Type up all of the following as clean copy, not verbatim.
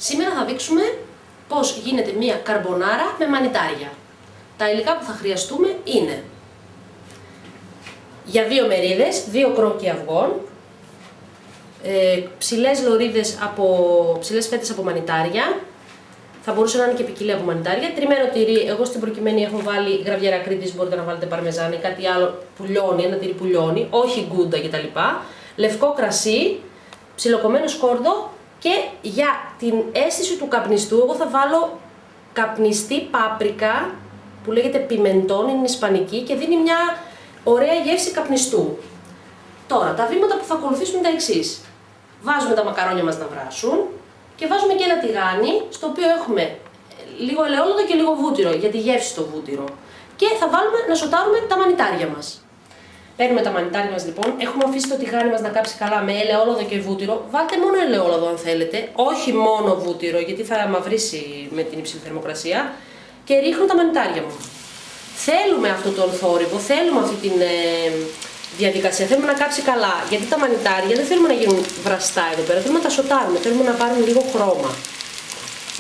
Σήμερα θα δείξουμε πώς γίνεται μία καρμπονάρα με μανιτάρια. Τα υλικά που θα χρειαστούμε είναι για 2 μερίδες, 2 κρόκκι αυγών, ψηλές λωρίδες ψηλές φέτες από μανιτάρια, θα μπορούσε να είναι και ποικιλία από μανιτάρια, τριμμένο τυρί, εγώ στην προκειμένη έχω βάλει γραβιέρα κρήτης, μπορείτε να βάλετε παρμεζάνη, κάτι άλλο που λιώνει, ένα τυρί που λιώνει, όχι γκούντα κτλ. Λευκό κρασί, ψιλοκομμένο σκόρδο και για την αίσθηση του καπνιστού εγώ θα βάλω καπνιστή πάπρικα που λέγεται πιμεντόν, είναι ισπανική και δίνει μια ωραία γεύση καπνιστού. Τώρα, τα βήματα που θα ακολουθήσουν είναι τα εξής. Βάζουμε τα μακαρόνια μας να βράσουν και βάζουμε και ένα τηγάνι στο οποίο έχουμε λίγο ελαιόλαδο και λίγο βούτυρο για τη γεύση στο βούτυρο. Και θα βάλουμε να σοτάρουμε τα μανιτάρια μας. Παίρνουμε τα μανιτάρια μας λοιπόν, έχουμε αφήσει το τηγάνι μας να κάψει καλά με ελαιόλαδο και βούτυρο. Βάλτε μόνο ελαιόλαδο αν θέλετε, όχι μόνο βούτυρο γιατί θα μαυρίσει με την υψηλή θερμοκρασία. Και ρίχνω τα μανιτάρια μου. Θέλουμε αυτό τον θόρυβο, θέλουμε αυτή τη διαδικασία, θέλουμε να κάψει καλά. Γιατί τα μανιτάρια δεν θέλουμε να γίνουν βραστά εδώ πέρα, θέλουμε να τα σοτάρουμε, θέλουμε να πάρουν λίγο χρώμα.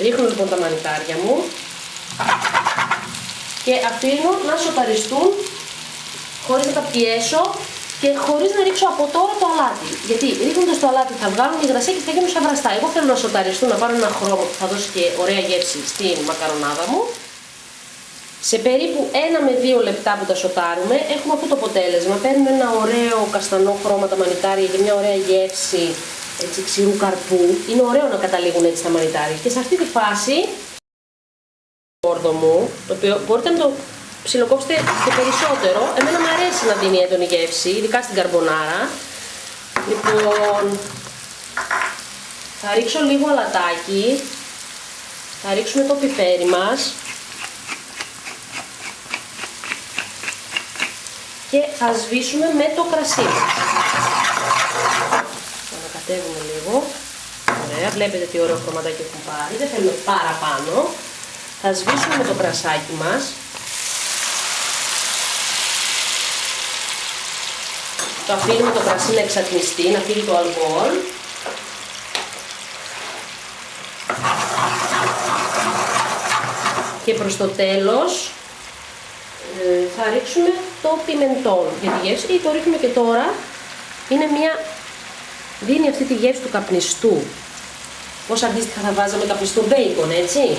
Ρίχνω λοιπόν τα μανιτάρια μου και αφήνω να σοταριστούν χωρίς να τα πιέσω και χωρίς να ρίξω από τώρα το αλάτι. Γιατί ρίχνοντας το αλάτι θα βγάλουν υγρασία και θα γίνουν σαν βραστά. Εγώ θέλω να σοταριστούν, να πάρουν ένα χρώμα που θα δώσει και ωραία γεύση στην μακαρονάδα μου. Σε περίπου 1 με 2 λεπτά που τα σοτάρουμε έχουμε αυτό το αποτέλεσμα. Παίρνουμε ένα ωραίο καστανό χρώμα τα μανιτάρια και μια ωραία γεύση έτσι, ξηρού καρπού. Είναι ωραίο να καταλήγουν έτσι τα μανιτάρια. Και σε αυτή τη φάση το σκόρδο μου, το οποίο μπορείτε να το ψιλοκόψετε και περισσότερο. Εμένα μου αρέσει να δίνει έντονη γεύση, ειδικά στην καρμπονάρα. Λοιπόν, θα ρίξω λίγο αλατάκι, θα ρίξουμε το πιπέρι μας και θα σβήσουμε με το κρασί. Θα ανακατεύουμε λίγο. Ωραία, βλέπετε τι ωραίο χρωματάκι έχουν πάρει, δεν θέλουμε παραπάνω. Θα σβήσουμε με το κρασάκι μας. Το αφήνουμε το κρασί να εξατμιστεί, να φύγει το αλκοόλ. Και προς το τέλος θα ρίξουμε το πιμεντόν για τη γεύση ή το ρίχνουμε και τώρα. Δίνει αυτή τη γεύση του καπνιστού. Πώς αντίστοιχα θα βάζαμε καπνιστό μπέικον, έτσι.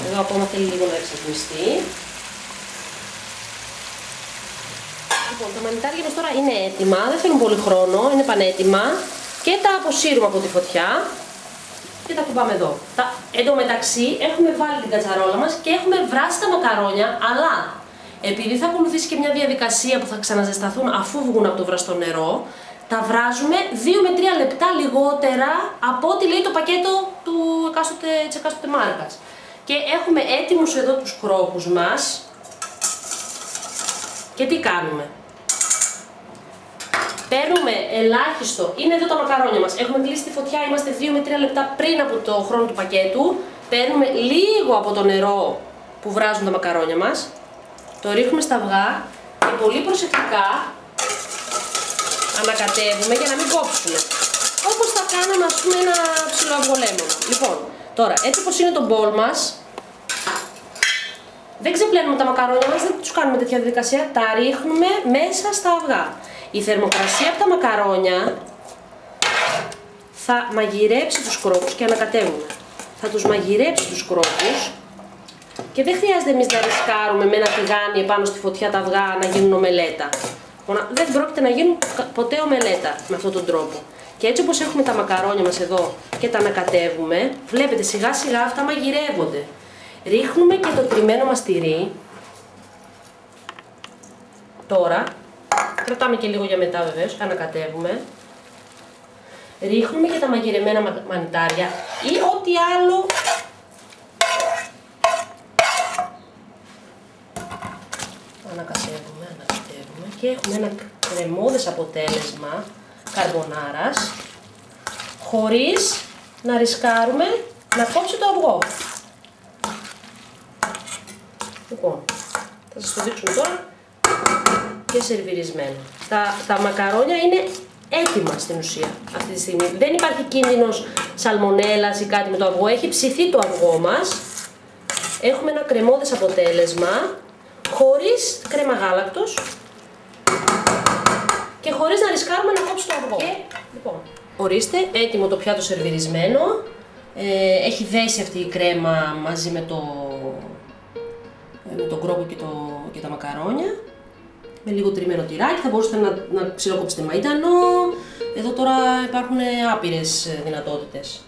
Εδώ ακόμα θέλει λίγο να εξατμιστεί. Λοιπόν, τα μανιτάρια μας τώρα είναι έτοιμα, δεν θέλουν πολύ χρόνο, είναι πανέτοιμα και τα αποσύρουμε από τη φωτιά και τα κουμπάμε εδώ. Εν τω μεταξύ έχουμε βάλει την κατσαρόλα μας και έχουμε βράσει τα μακαρόνια, αλλά επειδή θα ακολουθήσει και μια διαδικασία που θα ξαναζεσταθούν αφού βγουν από το βραστό νερό, τα βράζουμε 2 με 3 λεπτά λιγότερα από ό,τι λέει το πακέτο της εκάστοτε μάρκας. Και έχουμε έτοιμους εδώ τους κρόκους μας και τι κάνουμε. Παίρνουμε ελάχιστο, είναι εδώ τα μακαρόνια μας, έχουμε κλείσει τη φωτιά, είμαστε 2 με 3 λεπτά πριν από το χρόνο του πακέτου. Παίρνουμε λίγο από το νερό που βράζουν τα μακαρόνια μας, το ρίχνουμε στα αυγά και πολύ προσεκτικά ανακατεύουμε για να μην κόψουμε. Όπως θα κάναμε ας πούμε ένα ψιλοαυγολέμονο. Λοιπόν, τώρα έτσι όπως είναι το μπολ μας, δεν ξεπλένουμε τα μακαρόνια μας, δεν τους κάνουμε τέτοια διαδικασία, τα ρίχνουμε μέσα στα αυγά. Η θερμοκρασία από τα μακαρόνια θα μαγειρέψει τους κρόκους και ανακατεύουμε. Θα τους μαγειρέψει τους κρόκους και δεν χρειάζεται εμείς να ρισκάρουμε με ένα τηγάνι επάνω στη φωτιά τα αυγά να γίνουν ομελέτα. Δεν πρόκειται να γίνουν ποτέ ομελέτα με αυτόν τον τρόπο. Και έτσι όπως έχουμε τα μακαρόνια μας εδώ και τα ανακατεύουμε, βλέπετε σιγά σιγά αυτά μαγειρεύονται. Ρίχνουμε και το τριμμένο μας τυρί. Τώρα, κρατάμε και λίγο για μετά βεβαίως, ανακατεύουμε. Ρίχνουμε και τα μαγειρεμένα μανιτάρια ή ό,τι άλλο ανακατεύουμε και έχουμε ένα κρεμώδες αποτέλεσμα καρμπονάρας χωρίς να ρισκάρουμε να κόψει το αυγό. Λοιπόν, θα σας το δείξουμε τώρα και σερβιρισμένο. Τα μακαρόνια είναι έτοιμα στην ουσία αυτή τη στιγμή. Δεν υπάρχει κίνδυνος σαλμονέλας ή κάτι με το αυγό. Έχει ψηθεί το αυγό μας. Έχουμε ένα κρεμώδες αποτέλεσμα, χωρίς κρέμα γάλακτος και χωρίς να ρισκάρουμε να κόψει το αυγό. Λοιπόν, ορίστε, έτοιμο το πιάτο σερβιρισμένο. Έχει δέσει αυτή η κρέμα μαζί με τον κρόκο και τα μακαρόνια. Με λίγο τριμμένο τυράκι, θα μπορούσατε να ξυλοκόψετε μαϊντανό. Εδώ τώρα υπάρχουν άπειρες δυνατότητες.